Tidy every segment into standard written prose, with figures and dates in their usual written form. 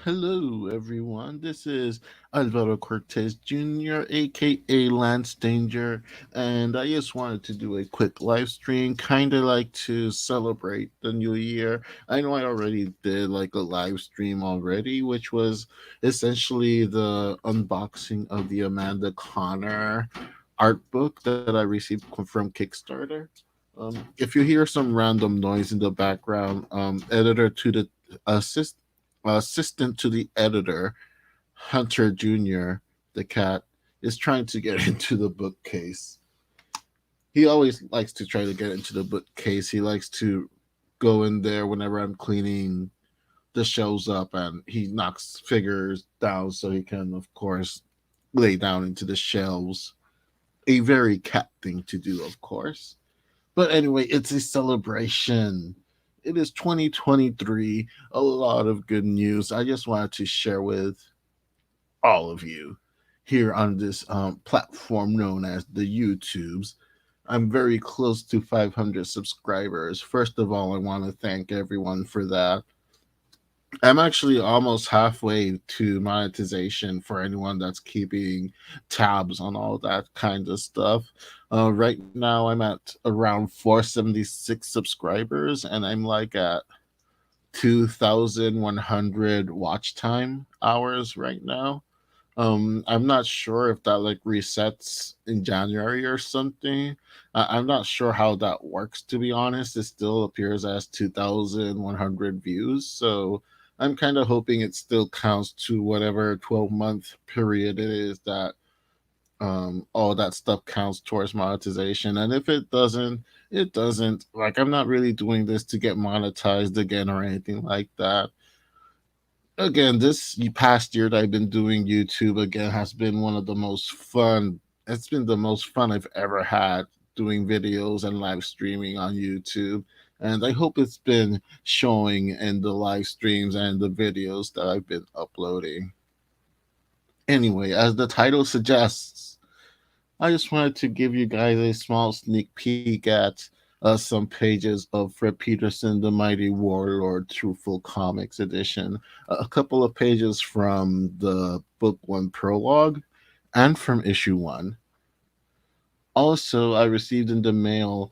Hello, everyone. This is Alvaro Cortez Jr., aka Lance Danger, and I just wanted to do a quick live stream, kind of like to celebrate the new year. I know I already did like a live stream already, which was essentially the unboxing of the Amanda Connor art book that I received from Kickstarter. If you hear some random noise in the background, editor to the assist assistant to the editor, Hunter Jr., the cat, is trying to get into the bookcase. He always likes to try to get into the bookcase. He likes to go in there whenever I'm cleaning the shelves up, and he knocks figures down so he can, of course, lay down into the shelves. A very cat thing to do, of course. But anyway, it's a celebration. It is 2023. A lot of good news. I just wanted to share with all of you here on this platform known as the YouTubes. I'm very close to 500 subscribers. First of all, I want to thank everyone for that. I'm actually almost halfway to monetization for anyone that's keeping tabs on all that kind of stuff. Right now, I'm at around 476 subscribers, and I'm like at 2,100 watch time hours right now. I'm not sure if that like resets in January or something. I'm not sure how that works, to be honest. It still appears as 2,100 views, so I'm kind of hoping it still counts to whatever 12-month period it is that all that stuff counts towards monetization. And if it doesn't, it doesn't. Like, I'm not really doing this to get monetized again or anything like that. Again, this past year that I've been doing YouTube again has been one of the most fun. It's been the most fun I've ever had doing videos and live streaming on YouTube. And I hope it's been showing in the live streams and the videos that I've been uploading. Anyway, as the title suggests, I just wanted to give you guys a small sneak peek at some pages of Fred Peterson, The Mighty Warlord Truthful Comics Edition. A couple of pages from the Book 1 prologue and from issue 1. Also, I received in the mail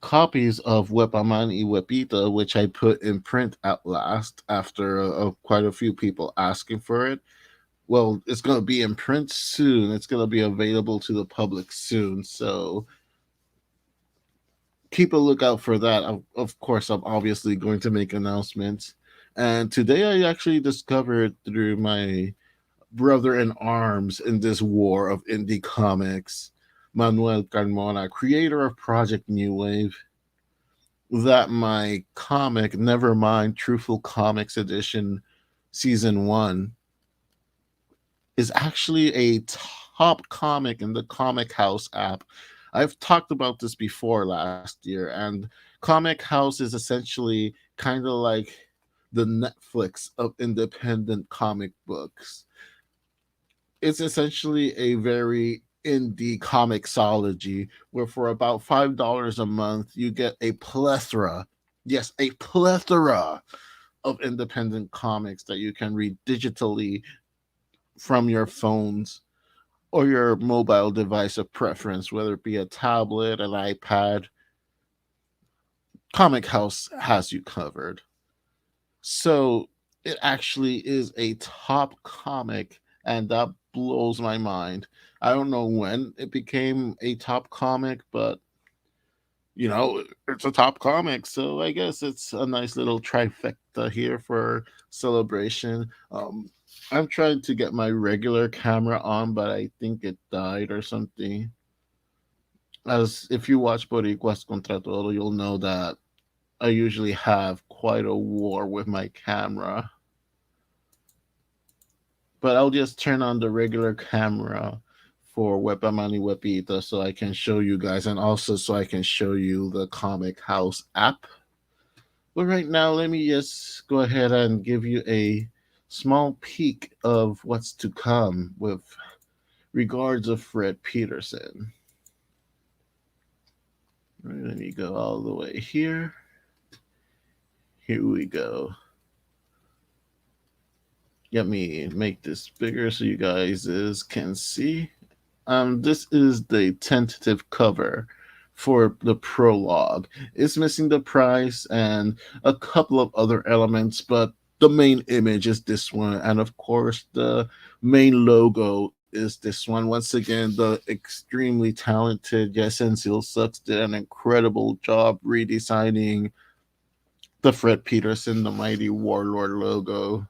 copies of Weepaman y Weepito, which I put in print at last after quite a few people asking for it. Well, it's going to be in print soon. It's going to be available to the public soon. So keep a lookout for that. Of course, I'm obviously going to make announcements. And today I actually discovered through my brother in arms in this war of indie comics, Manuel Carmona, creator of Project New Wave, that my comic, Nevermind Truthful Comics Edition Season 1, is actually a top comic in the Comic House app. I've talked about this before last year, and Comic House is essentially kind of like the Netflix of independent comic books. It's essentially a very indie comicsology where for about $5 a month you get a plethora, yes, a plethora of independent comics that you can read digitally from your phones or your mobile device of preference, whether it be a tablet, an iPad. Comic House has you covered. So it actually is a top comic, and that blows my mind. I don't know when it became a top comic, but it's a top comic, so I guess it's a nice little trifecta here for celebration. I'm trying to get my regular camera on, but I think it died or something. As if you watch Boricuas Contra Todo, you'll know that I usually have quite a war with my camera. But I'll just turn on the regular camera for Webamani Webita so I can show you guys, and also so I can show you the Comic House app. But right now, let me just go ahead and give you a small peek of what's to come with regards of Fred Peterson. Right, let me go all the way here. Here we go. Let me make this bigger so you guys can see. This is the tentative cover for the prologue. It's missing the price and a couple of other elements, but the main image is this one, and of course the main logo is this one. Once again, the extremely talented Yesen Silsucks did an incredible job redesigning the Fred Peterson, the Mighty Warlord logo.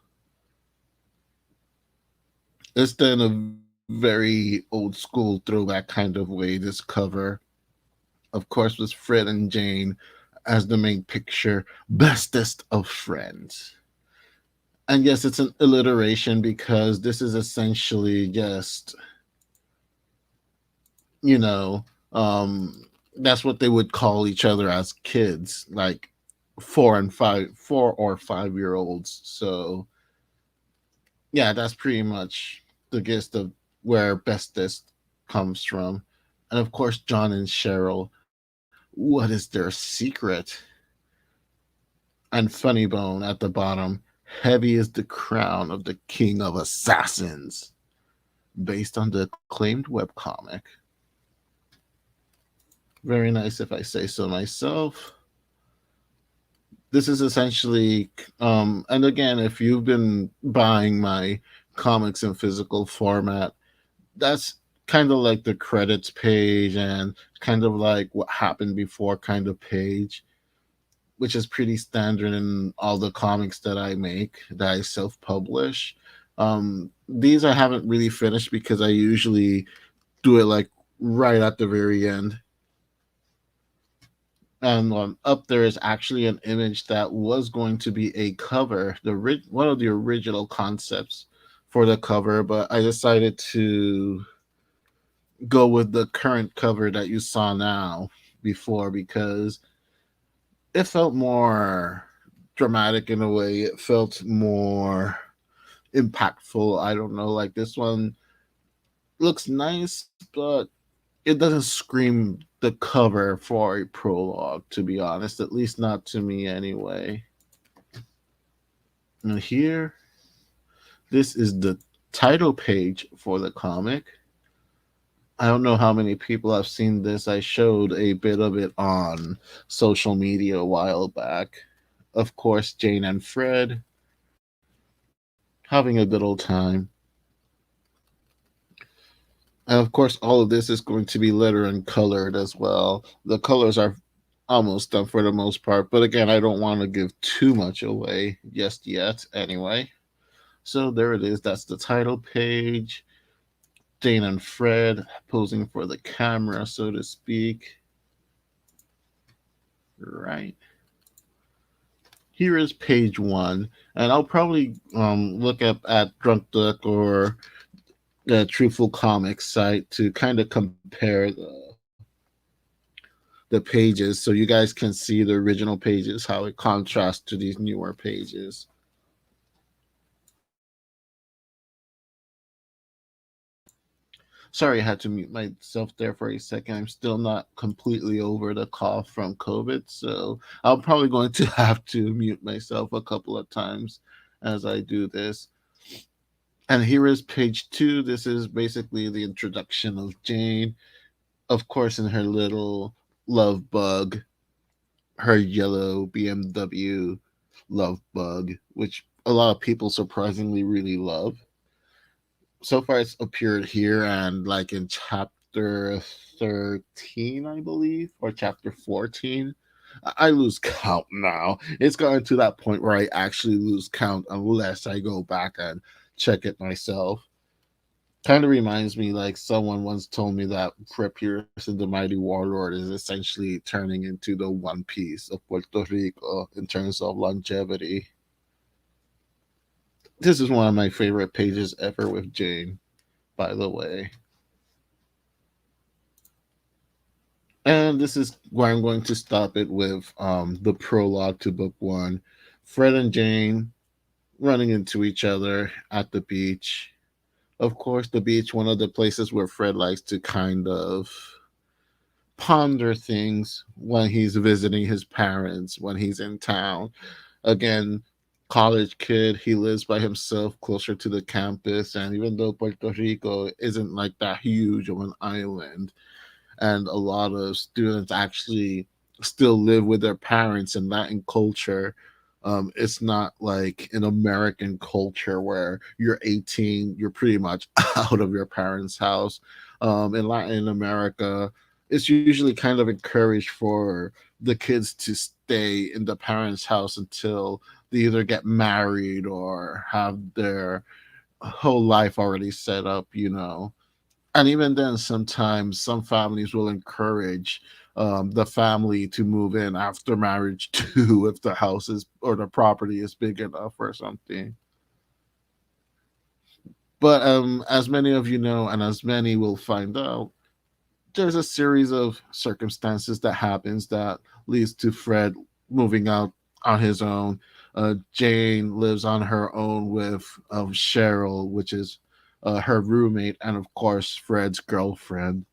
It's done a very old school throwback kind of way, this cover. Of course, with Fred and Jane as the main picture, bestest of friends. And yes, it's an alliteration because this is essentially just, you know, um, that's what they would call each other as kids, like 4 or 5 year olds. So yeah, that's pretty much the gist of where bestest comes from. And of course, John and Cheryl. What is their secret? And Funny Bone at the bottom. Heavy is the crown of the king of assassins, based on the acclaimed webcomic. Very nice, if I say so myself. This is essentially, and again, if you've been buying my comics in physical format, that's kind of like the credits page and kind of like what happened before kind of page, which is pretty standard in all the comics that I make, that I self publish. These I haven't really finished because I usually do it like right at the very end. And up there is actually an image that was going to be a cover, one of the original concepts for the cover, but I decided to go with the current cover that you saw now before because it felt more dramatic in a way. It felt more impactful. I don't know. Like this one looks nice, but it doesn't scream the cover for a prologue, to be honest. At least not to me anyway. And here, this is the title page for the comic. I don't know how many people have seen this. I showed a bit of it on social media a while back. Of course, Jane and Fred having a good old time. And of course, all of this is going to be letter and colored as well. The colors are almost done for the most part, but again, I don't want to give too much away just yet anyway. So there it is. That's the title page. Jane and Fred posing for the camera, so to speak. Right. Here is page one, and I'll probably look up at Drunk Duck or the Truthful Comics site to kind of compare the pages so you guys can see the original pages, how it contrasts to these newer pages. Sorry, I had to mute myself there for a second. I'm still not completely over the cough from COVID, so I'm probably going to have to mute myself a couple of times as I do this. And here is page two. This is basically the introduction of Jane, of course, in her little love bug, her yellow BMW love bug, which a lot of people surprisingly really love. So far, it's appeared here and like in chapter 13, I believe, or chapter 14. I lose count now. It's gotten to that point where I actually lose count unless I go back and check it myself. Kind of reminds me like someone once told me that Fred Pierce and the Mighty Warlord is essentially turning into the One Piece of Puerto Rico in terms of longevity. This is one of my favorite pages ever with Jane, by the way. And this is where I'm going to stop it with the prologue to book one. Fred and Jane running into each other at the beach. Of course, the beach, one of the places where Fred likes to kind of ponder things when he's visiting his parents, when he's in town. Again, college kid, he lives by himself closer to the campus. And even though Puerto Rico isn't like that huge of an island, and a lot of students actually still live with their parents in Latin culture. It's not like in American culture where you're 18, you're pretty much out of your parents' house. In Latin America, it's usually kind of encouraged for the kids to stay in the parents' house until they either get married or have their whole life already set up. And even then, sometimes some families will encourage the family to move in after marriage too, if the house is or the property is big enough or something. But as many of you know, and as many will find out, there's a series of circumstances that happens that leads to Fred moving out on his own. Jane lives on her own with Cheryl, which is her roommate, and of course Fred's girlfriend.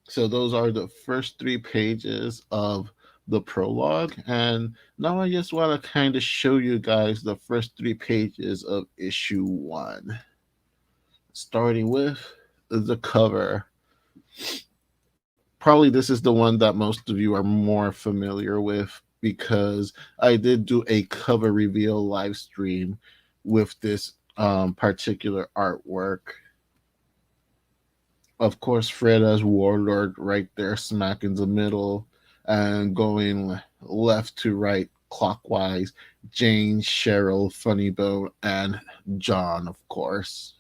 So those are the first three pages of the prologue, and now I just want to kind of show you guys the first three pages of issue one, starting with the cover. Probably this is the one that most of you are more familiar with because I did do a cover reveal live stream with this particular artwork. Of course, Fred as Warlord right there, smack in the middle, and going left to right clockwise. Jane, Cheryl, Funny Bone, and John, of course.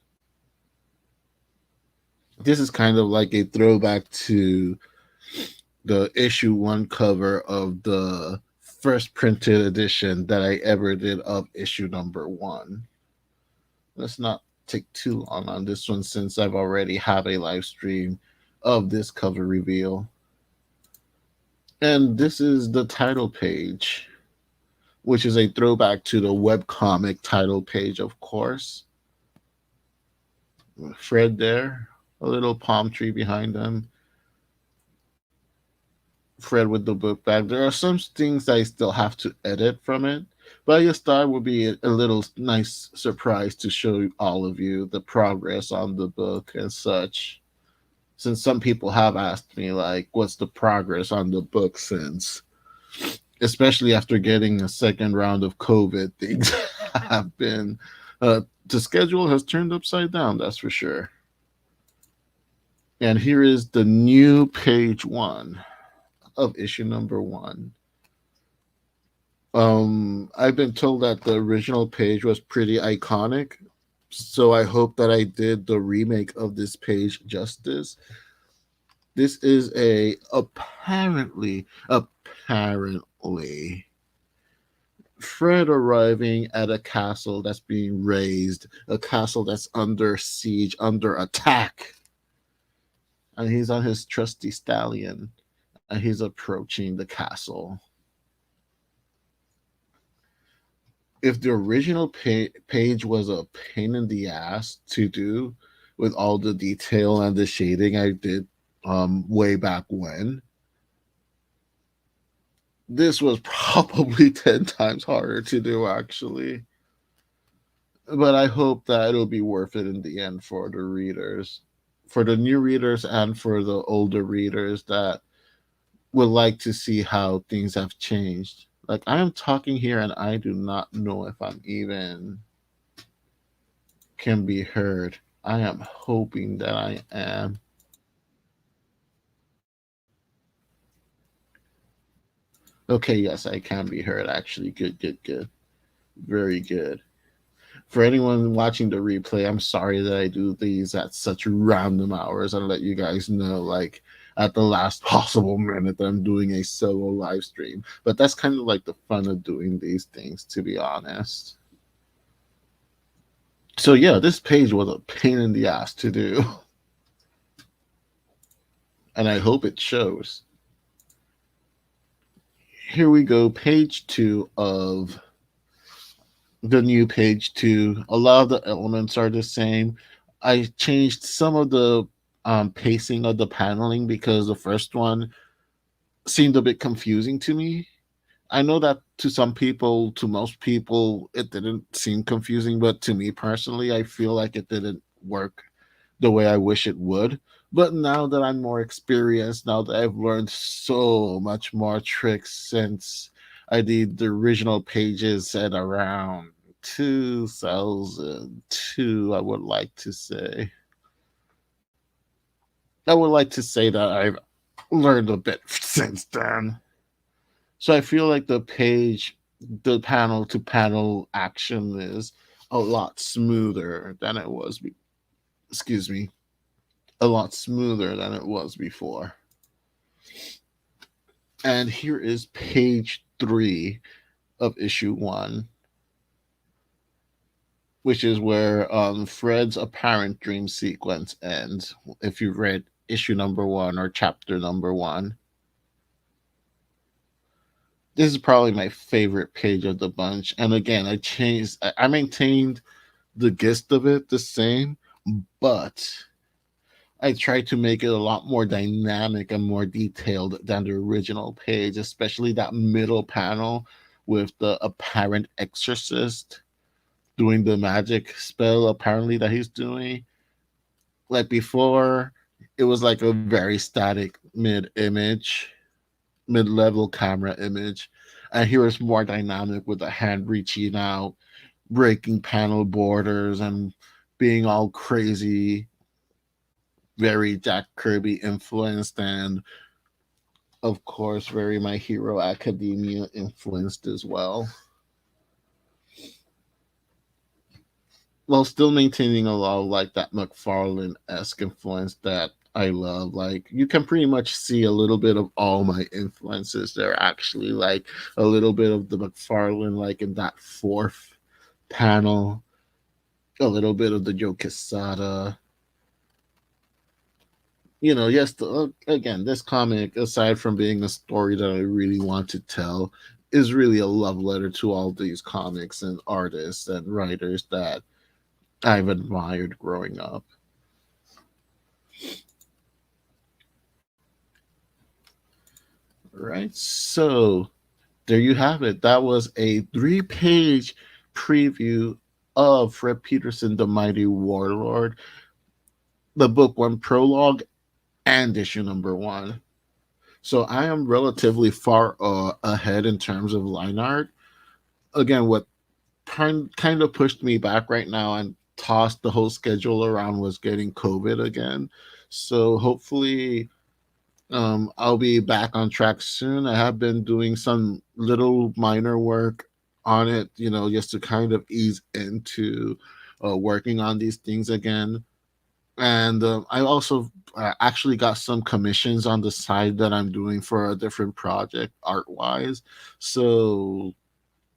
This is kind of like a throwback to the issue one cover of the first printed edition that I ever did of issue number one. Let's not take too long on this one since I've already have a live stream of this cover reveal. And this is the title page, which is a throwback to the webcomic title page, of course. Fred there, a little palm tree behind him. Fred with the book bag. There are some things I still have to edit from it, but I just thought it would be a little nice surprise to show all of you the progress on the book and such. Since some people have asked me, like, what's the progress on the book since, especially after getting a second round of COVID, things have been, the schedule has turned upside down, that's for sure. And here is the new page one of issue number one. I've been told that the original page was pretty iconic, so I hope that I did the remake of this page justice. This is a apparently Fred arriving at a castle that's being razed, a castle that's under siege, under attack, and he's on his trusty stallion, and he's approaching the castle. If the original page was a pain in the ass to do with all the detail and the shading I did way back when, this was probably 10 times harder to do actually. But I hope that it'll be worth it in the end for the readers, for the new readers and for the older readers that would like to see how things have changed. Like, I am talking here and I do not know if I'm even can be heard. I am hoping that I am. Okay, yes, I can be heard actually. Good, good, good. Very good. For anyone watching the replay, I'm sorry that I do these at such random hours and let you guys know, like, at the last possible minute that I'm doing a solo live stream. But that's kind of like the fun of doing these things, to be honest. So, yeah, this page was a pain in the ass to do. And I hope it shows. Here we go, page two of the new page two. A lot of the elements are the same. I changed some of the pacing of the paneling because the first one seemed a bit confusing to me. I know that to some people, to most people, it didn't seem confusing, but to me personally, I feel like it didn't work the way I wish it would. But now that I'm more experienced, now that I've learned so much more tricks since I did the original pages at around 2002, I would like to say that I've learned a bit since then. So I feel like the panel to panel action is a lot smoother than it was. Excuse me, a lot smoother than it was before. And here is page three of issue one, which is where Fred's apparent dream sequence ends. If you've read issue number one or chapter number one, this is probably my favorite page of the bunch. And again, I maintained the gist of it the same, but I tried to make it a lot more dynamic and more detailed than the original page, especially that middle panel with the apparent exorcist doing the magic spell apparently that he's doing. Like before, it was like a very static mid level camera image. And here it's more dynamic with the hand reaching out, breaking panel borders, and being all crazy, very Jack Kirby influenced, and of course, very My Hero Academia influenced as well. While still maintaining a lot of like that McFarlane esque influence that I love. Like you can pretty much see a little bit of all my influences there actually, like a little bit of the McFarlane like in that fourth panel, a little bit of the Joe Quesada, Yes, again, this comic, aside from being a story that I really want to tell, is really a love letter to all these comics and artists and writers that I've admired growing up. Right? So, there you have it. That was a 3-page preview of Fred Peterson, The Mighty Warlord, the book one prologue and issue number one. So I am relatively far ahead in terms of line art. Again, what kind of pushed me back right now and tossed the whole schedule around was getting COVID again. So hopefully I'll be back on track soon. I have been doing some little minor work on it, just to kind of ease into working on these things again. And I also actually got some commissions on the side that I'm doing for a different project art wise. So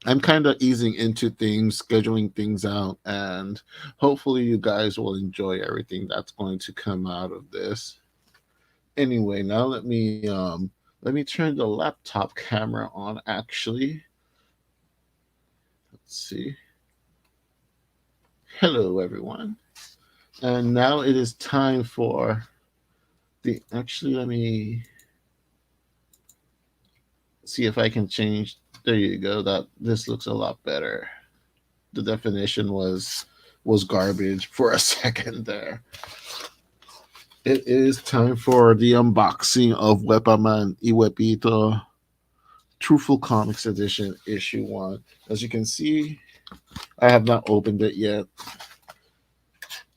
I'm kind of easing into things, scheduling things out, and hopefully you guys will enjoy everything that's going to come out of this. Anyway, now let me turn the laptop camera on actually. Let's see. Hello everyone. And now it is time for the actually let me see if I can change. There you go. That this looks a lot better. The definition was garbage for a second there. It is time for the unboxing of Weepaman Weepito Truthful Comics Edition Issue 1. As you can see, I have not opened it yet.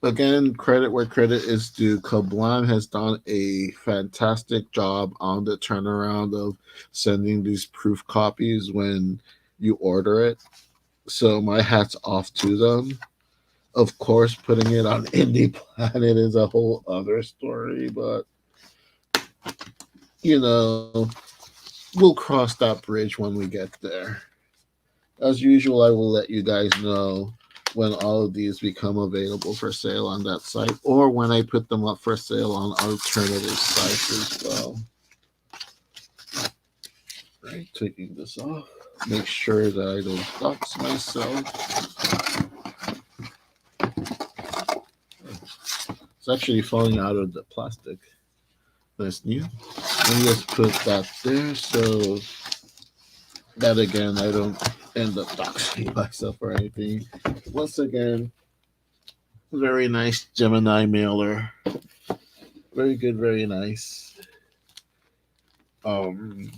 Again, credit where credit is due. Kablan has done a fantastic job on the turnaround of sending these proof copies when you order it. So my hat's off to them. Of course, putting it on Indie Planet is a whole other story, but you know, we'll cross that bridge when we get there. As usual, I will let you guys know when all of these become available for sale on that site or when I put them up for sale on alternative sites as well. Right, taking this off. Make sure that I don't dox myself. It's actually falling out of the plastic. That's new. Let me just put that there so that again I don't end up doxing myself or anything. Once again, very nice Gemini mailer. Very good, very nice. Um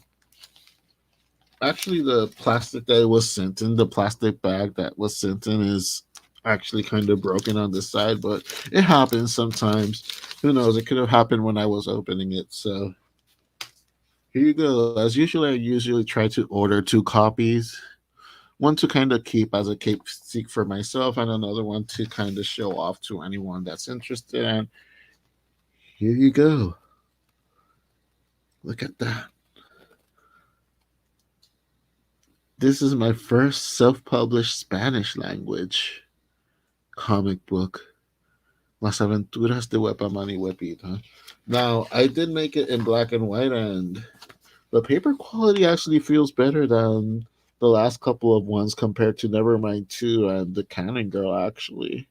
Actually the plastic that it was sent in, the plastic bag that was sent in is actually kind of broken on the side, but it happens sometimes. Who knows? It could have happened when I was opening it. So here you go. As usual, I usually try to order 2 copies. One to kind of keep as a keep seek for myself, and another one to kind of show off to anyone that's interested. And here you go. Look at that. This is my first self published Spanish language comic book. Las Aventuras de Weepaman y Weepito. Now, I did make it in black and white, and the paper quality actually feels better than the last couple of ones compared to Nevermind 2 and The Cannon Girl, actually.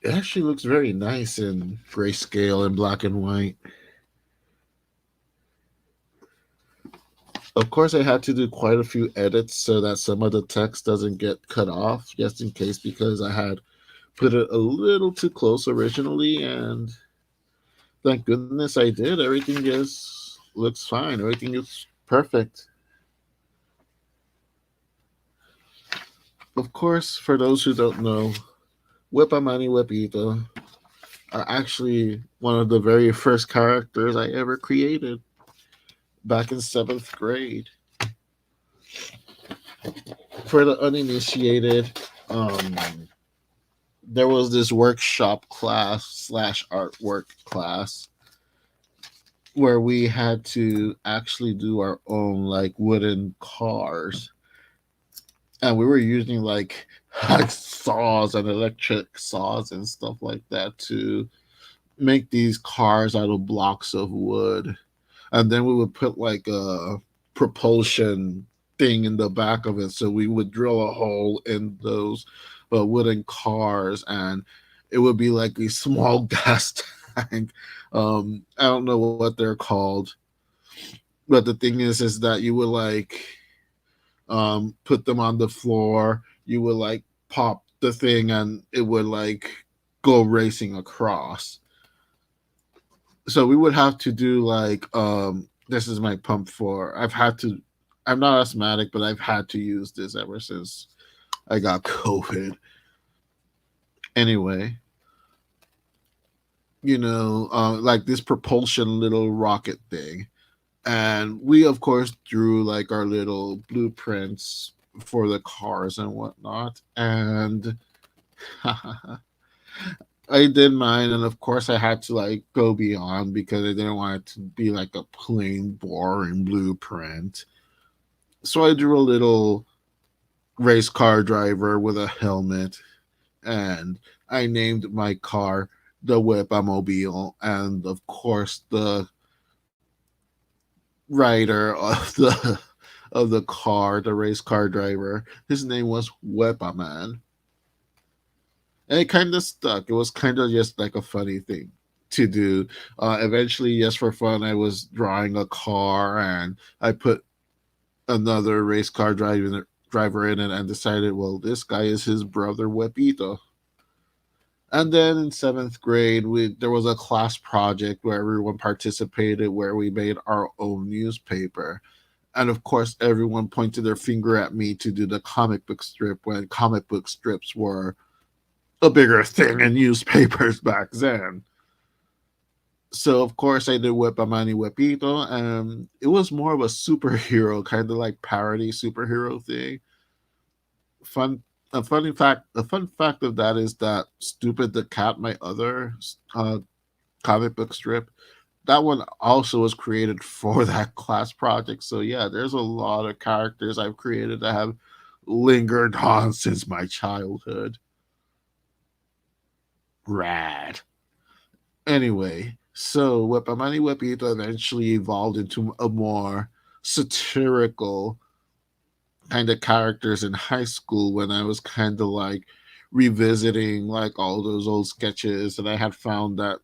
It actually looks very nice in grayscale and black and white. Of course, I had to do quite a few edits so that some of the text doesn't get cut off, just in case, because I had put it a little too close originally, and thank goodness I did. Everything just looks fine. Everything is perfect. Of course, for those who don't know, Weepamani Weepito are actually one of the very first characters I ever created back in 7th grade. For the uninitiated, um, there was this workshop class slash artwork class where we had to actually do our own like wooden cars. and we were using like hack saws and electric saws and stuff like that to make these cars out of blocks of wood. And then we would put like a propulsion thing in the back of it, so we would drill a hole in those wooden cars, and it would be like a small gas tank. I don't know what they're called, but the thing is that you would like put them on the floor. You would like pop the thing, and it would like go racing across. So we would have to do like this is my pump for. I'm not asthmatic, but I've had to use this ever since I got COVID. Anyway, like this propulsion little rocket thing. And we of course drew like our little blueprints for the cars and whatnot. And I did mine, and of course I had to like go beyond because I didn't want it to be like a plain boring blueprint. So I drew a little race car driver with a helmet, and I named my car the Weepaman, and of course the rider of the car, the race car driver, his name was Weepaman. And it kind of stuck. It was kind of just like a funny thing to do. Eventually, just for fun, I was drawing a car, and I put another race car driver in it, and decided, well, this guy is his brother Weepito. And then in seventh grade, we there was a class project where everyone participated, where we made our own newspaper. And of course, everyone pointed their finger at me to do the comic book strip when comic book strips were a bigger thing in newspapers back then. So of course I did Weepamani Weepito, and it was more of a superhero kind of like parody superhero thing. Fun a fun fact of that is that Stupid the Cat, my other uh, comic book strip, that one also was created for that class project. So yeah, there's a lot of characters I've created that have lingered on since my childhood. Rad. Anyway, so Wepamani Wepito eventually evolved into a more satirical kind of characters in high school, when I was kind of like revisiting like all those old sketches, and I had found that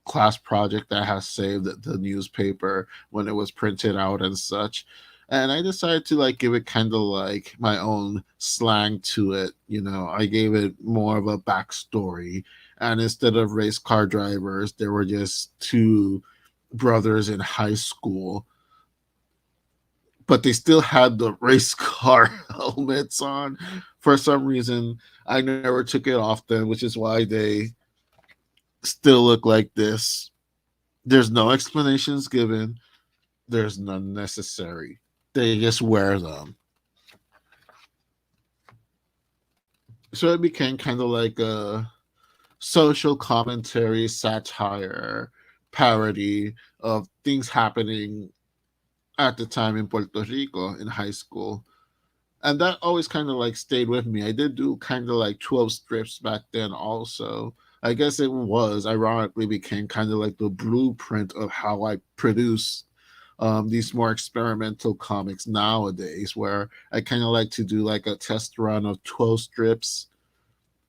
class project that has saved the newspaper when it was printed out and such. And I decided to like give it kind of like my own slang to it. I gave it more of a backstory. And instead of race car drivers, there were just two brothers in high school, but they still had the race car helmets on. For some reason, I never took it off them, which is why they still look like this. There's no explanations given. There's none necessary. They just wear them. So it became kind of like a social commentary, satire, parody of things happening at the time in Puerto Rico in high school. And that always kind of like stayed with me. I did do kind of like 12 strips back then also. I guess it was ironically became kind of like the blueprint of how I produce these more experimental comics nowadays, where I kind of like to do like a test run of 12 strips,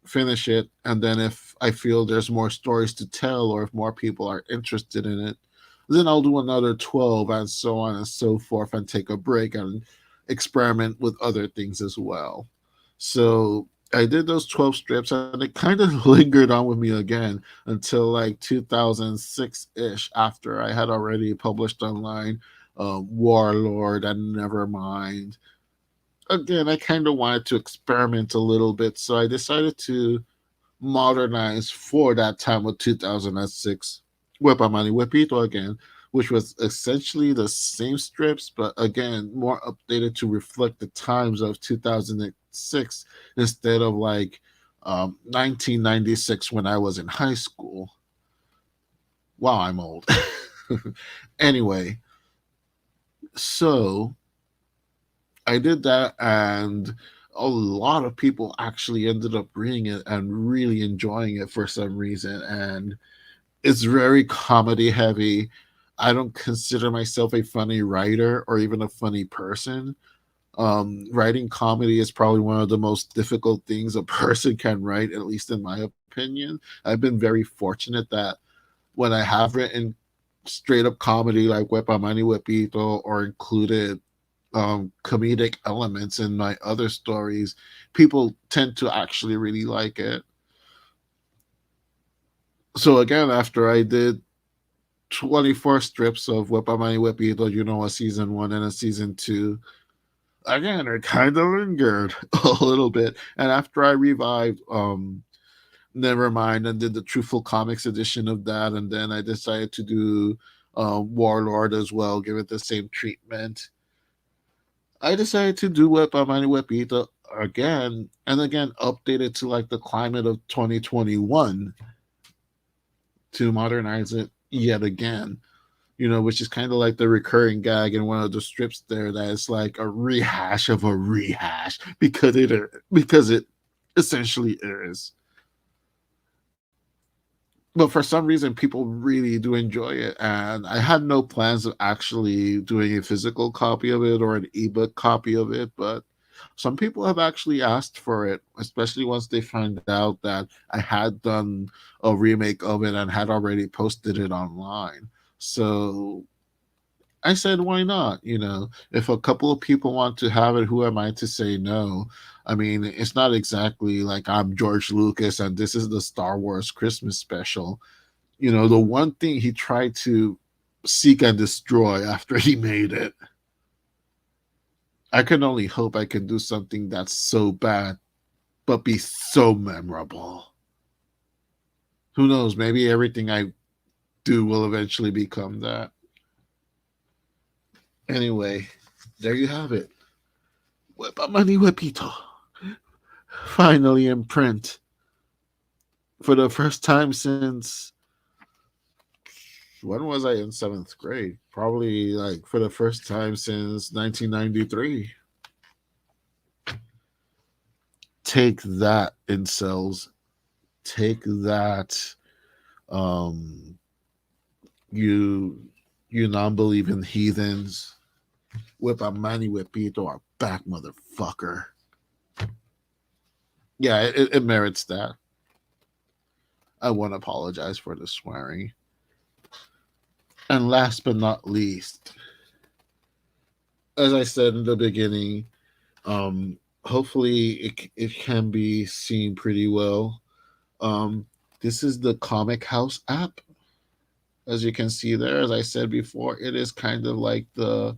finish it, and then if I feel there's more stories to tell or if more people are interested in it, then I'll do another 12 and so on and so forth, and take a break and experiment with other things as well. So I did those 12 strips, and it kind of lingered on with me again until like 2006 ish, after I had already published online Warlord and Nevermind. Again, I kind of wanted to experiment a little bit, so I decided to modernize for that time of 2006 Weepamani Weepito again, which was essentially the same strips, but again, more updated to reflect the times of 2006 instead of like 1996 when I was in high school. Wow, I'm old. Anyway, so I did that, and a lot of people actually ended up reading it and really enjoying it for some reason. And it's very comedy heavy. I don't consider myself a funny writer or even a funny person. Writing comedy is probably one of the most difficult things a person can write, at least in my opinion. I've been very fortunate that when I have written straight up comedy like Weepaman, Weepito, or included comedic elements in my other stories, people tend to actually really like it. So again, after I did 24 strips of Weepaman, Weepito, a season one and a season two, again, it kind of lingered a little bit. And after I revived Nevermind and did the Truthful Comics edition of that, and then I decided to do Warlord as well, give it the same treatment. I decided to do Weepaman Weepito again and again, update it to like the climate of 2021 to modernize it yet again. Which is kind of like the recurring gag in one of the strips there that is like a rehash of a rehash because it essentially is. But for some reason, people really do enjoy it, and I had no plans of actually doing a physical copy of it or an ebook copy of it, but some people have actually asked for it, especially once they find out that I had done a remake of it and had already posted it online. So I said, why not? If a couple of people want to have it, who am I to say no? I mean, it's not exactly like I'm George Lucas and this is the Star Wars Christmas special. The one thing he tried to seek and destroy after he made it. I can only hope I can do something that's so bad, but be so memorable. Who knows? Maybe everything I do will eventually become that. Anyway, there you have it. Weepaman Weepito. Finally in print. For the first time since, when was I in seventh grade? Probably like for the first time since 1993. Take that, incels. Take that, um, you you non-believing heathens. Weepaman Weepito are back, motherfucker. Yeah, it merits that. I want to apologize for the swearing. And last but not least, as I said in the beginning, um, hopefully it can be seen pretty well. Um, this is the Comic House app. As you can see there, as I said before, it is kind of like the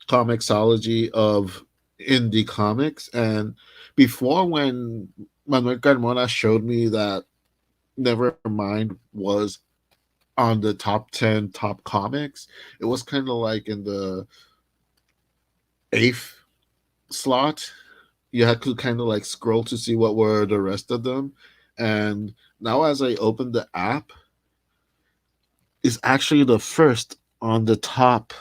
comicsology of indie comics. And before, when Manuel Carmona showed me that Nevermind was on the top 10 top comics, it was kind of like in the eighth slot. You had to kind of like scroll to see what were the rest of them. And now, as I open the app, it's actually the first on the top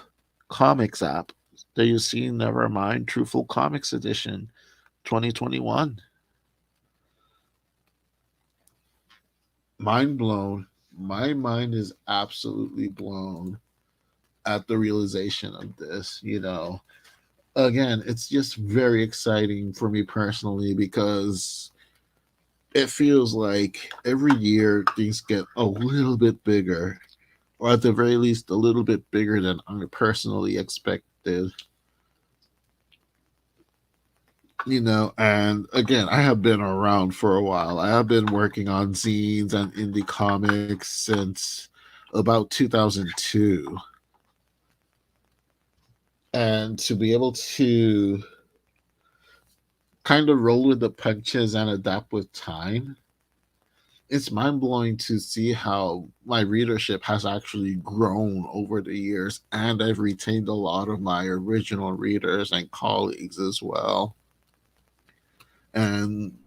comics app that you see. Nevermind Truthful Comics Edition 2021. Mind blown. My mind is absolutely blown at the realization of this. Again, it's just very exciting for me personally because it feels like every year things get a little bit bigger, or at the very least, a little bit bigger than I personally expected. And again, I have been around for a while. I have been working on zines and indie comics since about 2002. And to be able to kind of roll with the punches and adapt with time, it's mind blowing to see how my readership has actually grown over the years, and I've retained a lot of my original readers and colleagues as well. And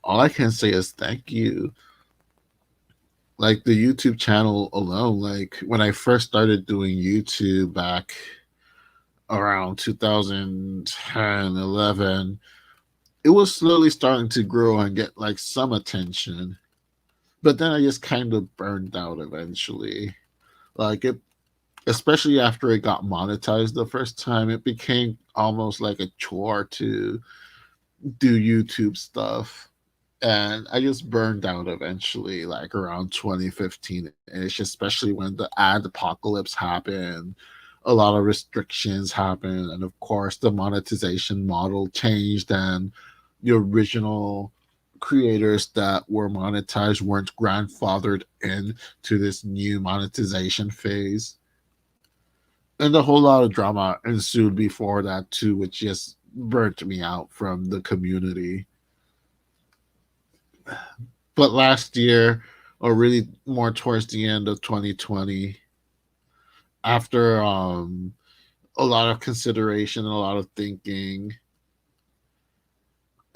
all I can say is thank you. Like the YouTube channel alone, like when I first started doing YouTube back around 2010, 11, it was slowly starting to grow and get like some attention. But then I just kind of burned out eventually. Like it, especially after it got monetized the first time, it became almost like a chore to do YouTube stuff. And I just burned out eventually, like around 2015 ish, especially when the ad apocalypse happened. A lot of restrictions happened, and of course, the monetization model changed, and the original creators that were monetized weren't grandfathered in to this new monetization phase. And a whole lot of drama ensued before that, too, which just burnt me out from the community. But last year, or really more towards the end of 2020, after a lot of consideration, a lot of thinking,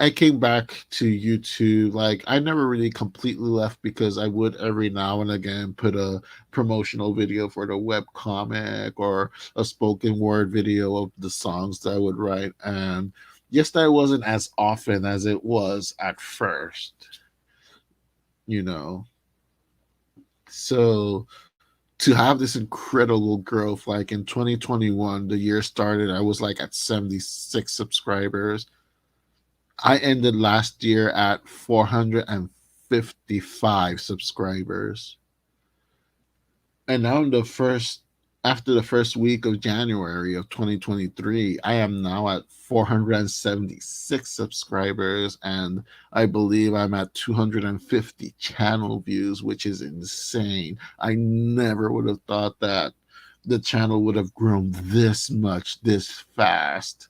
I came back to YouTube. Like I never really completely left because I would every now and again put a promotional video for the web comic or a spoken word video of the songs that I would write. And yes, that wasn't as often as it was at first, you know. So to have this incredible growth, like in 2021, the year started, I was like at 76 subscribers. I ended last year at 455 subscribers. And now in the first after the first week of January of 2023, I am now at 476 subscribers, and I believe I'm at 250 channel views, which is insane. I never would have thought that the channel would have grown this much this fast.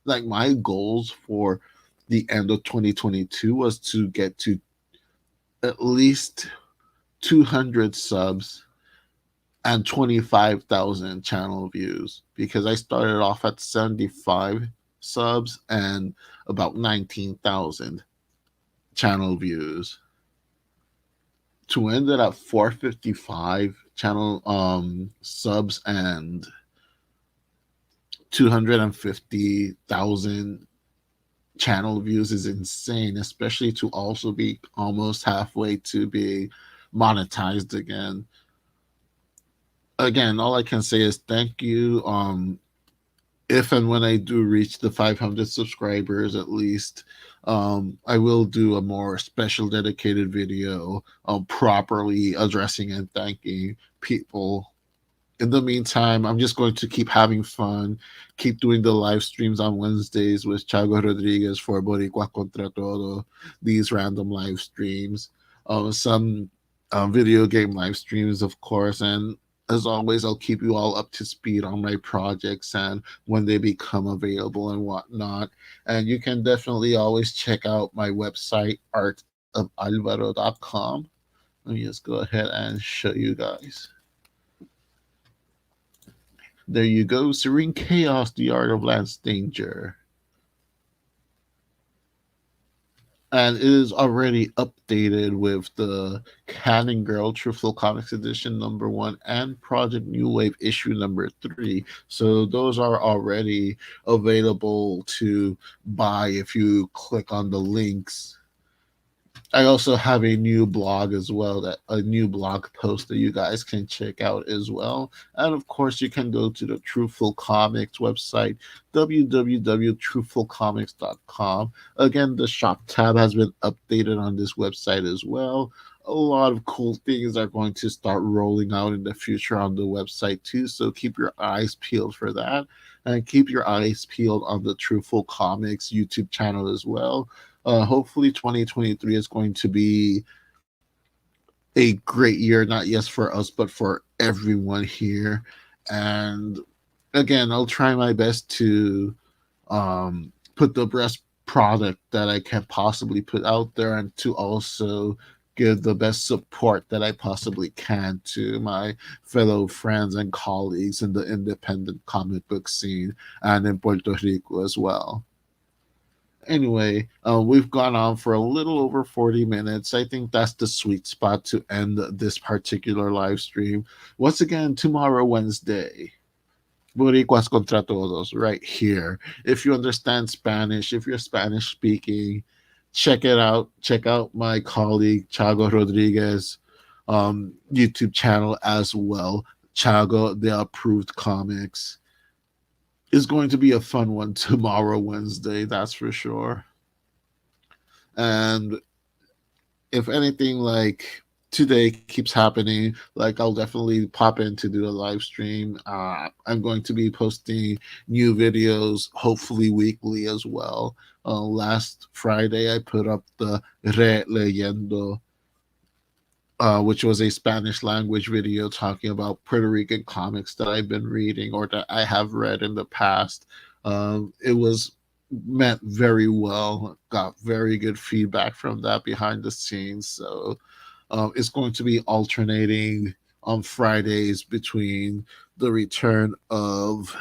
Like my goals for the end of 2022 was to get to at least 200 subs and 25,000 channel views because I started off at 75 subs and about 19,000 channel views. To end it at 455 channel subs and 250,000 channel views is insane, especially to also be almost halfway to be monetized again. Again, all I can say is thank you. If and when I do reach the 500 subscribers at least, I will do a more special dedicated video properly addressing and thanking people. In the meantime, I'm just going to keep having fun, keep doing the live streams on Wednesdays with Chago Rodriguez for Boricua Contra Todo, these random live streams, some video game live streams, of course, and as always, I'll keep you all up to speed on my projects and when they become available and whatnot. And you can definitely always check out my website, artofalvaro.com. Let me just go ahead and show you guys. There you go, Serene Chaos, the Art of Lance Danger. And it is already updated with the Cannon Girl Truthful Comics Edition #1 and Project New Wave issue #3. So those are already available to buy if you click on the links. I also have a new blog as well, that a new blog post that you guys can check out as well. And of course, you can go to the Truthful Comics website, www.truthfulcomics.com. Again, the shop tab has been updated on this website as well. A lot of cool things are going to start rolling out in the future on the website too. So keep your eyes peeled for that. And keep your eyes peeled on the Truthful Comics YouTube channel as well. Hopefully 2023 is going to be a great year, not just for us, but for everyone here. And again, I'll try my best to put the best product that I can possibly put out there and to also give the best support that I possibly can to my fellow friends and colleagues in the independent comic book scene and in Puerto Rico as well. Anyway, we've gone on for a little over 40 minutes. I think that's the sweet spot to end this particular live stream. Once again, tomorrow, Wednesday, Boricuas contra todos, right here. If you understand Spanish, if you're Spanish speaking, check it out. Check out my colleague Chago Rodriguez YouTube channel as well. Chago, the approved comics, is going to be a fun one tomorrow, Wednesday, that's for sure. And if anything like today keeps happening, like I'll definitely pop in to do a live stream. I'm going to be posting new videos, hopefully weekly as well. Last Friday, I put up the Re Leyendo, which was a Spanish language video talking about Puerto Rican comics that I've been reading or that I have read in the past. It was meant very well, got very good feedback from that behind the scenes. So it's going to be alternating on Fridays between the return of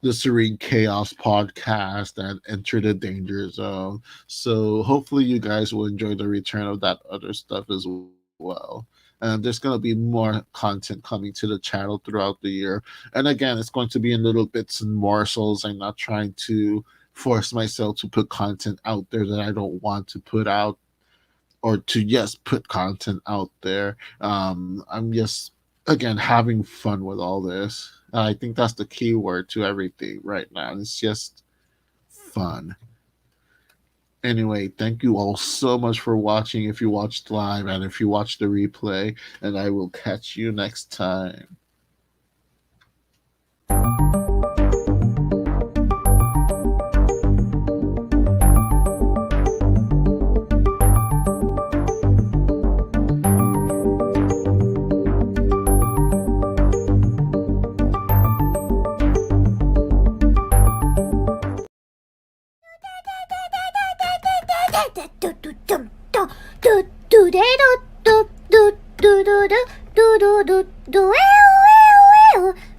the Serene Chaos podcast and Enter the Danger Zone. So hopefully you guys will enjoy the return of that other stuff as well. And there's going to be more content coming to the channel throughout the year. And again, it's going to be in little bits and morsels. I'm not trying to force myself to put content out there that I don't want to put out or to yes put content out there. I'm just again having fun with all this. I think that's the key word to everything right now. It's just fun. Anyway, thank you all so much for watching. If you watched live and if you watched the replay, and I will catch you next time.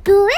Do